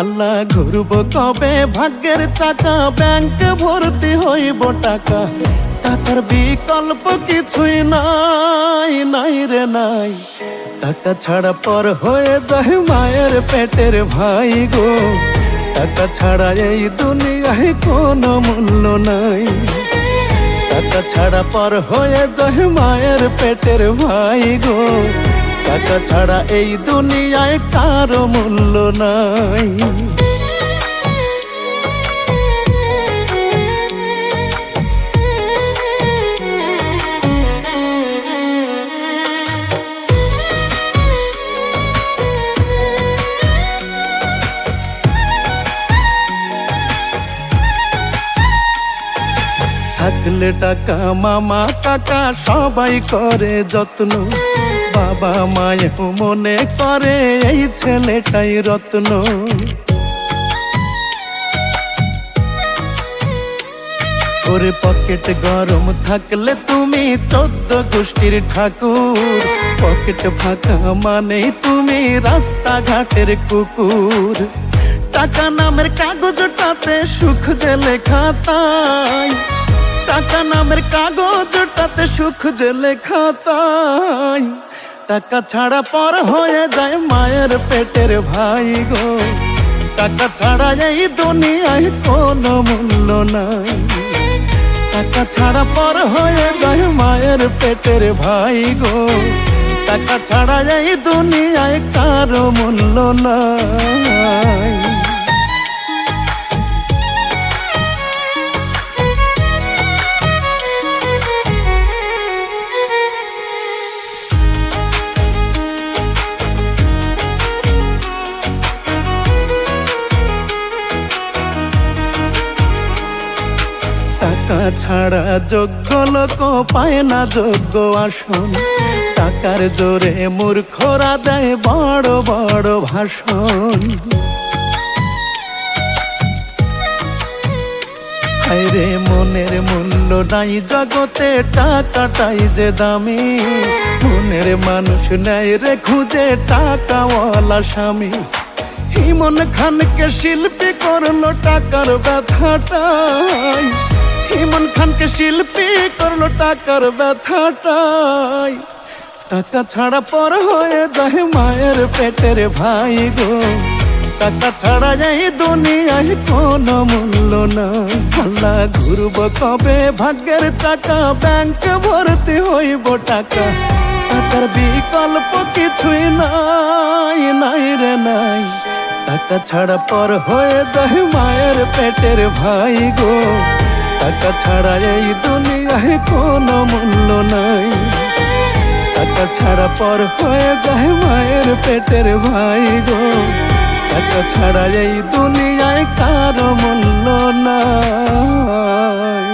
আল্লাহ ঘুরব কবে ভাগ্যের চাকা, ব্যাংক ভর্তি হইব টাকা, টাকার বিকল্প কিছুই নাই, নাই রে নাই। টাকা ছাড়া পর হয়ে যায় মায়ের পেটের ভাই গো, টাকা ছাড়া এই দুনিয়ায় কোনো মূল্য নাই। টাকা ছাড়া পর হয়ে যায় মায়ের পেটের ভাই গো, টাকা ছাড়া এই দুনিয়ায় কারো মূল্য নাই। থাকলে টাকা মামা কাকা সবাই করে যত্ন, বাবা মায়েও মনে করে এই ছেলেটাই রত্ন। ওরে পকেট গরম থাকলে তুমি 14 গোষ্ঠীর ঠাকুর, পকেট ফাঁকা মানে তুমি রাস্তাঘাটের কুকুর। টাকা নামের কাগজটাতে সুখ যে লেখা তাই, টাকা নামের কাগজটাতে সুখ যে লেখা তাই। টাকা ছাড়া পর হয়ে যায় মায়ের পেটের ভাই গো, টাকা ছাড়া এই দুনিয়ায় কোনো মূল্য নাই। টাকা ছাড়া পর হয়ে যায় মায়ের পেটের ভাই গো, টাকা ছাড়া এই দুনিয়ায় কারো মূল্য নাই। টাকা ছাড়া যোগ্য লোক পায় না যোগ্য আসন, টাকার জোরে মূর্খরা দেয় বড় বড় ভাষণ। হায়রে মনের মূল্য নাই জগতে, টাকাটাই যে দামি, মনের মানুষ নেয় রে খুঁজে টাকাওয়ালা স্বামী। ইমন খানকে শিল্পী করলো টাকার ব্যথাটাই, ইমন খানকে শিল্পী করলো টাকার ব্যথাটাই। টাকা ছাড়া পর হয়ে যায় মায়ের পেটের ভাই গো, টাকা ছাড়া এই দুনিয়ায় কোনো মূল্য নাই। আল্লাহ ঘুরব কবে ভাগ্যের চাকা, ব্যাংক ভর্তি হইব টাকা, টাকার বিকল্প কিছুই নাই, নাই রে নাই। টাকা ছাড়া পর হয়ে যায় মায়ের পেটের ভাই গো, টাকা ছাড়া এই দুনিয়ায় কোনো মূল্য নাই। টাকা ছাড়া পর হয়ে যায় মায়ের পেটের ভাই গো, টাকা ছাড়া এই দুনিয়ায় কারো মূল্য নাই।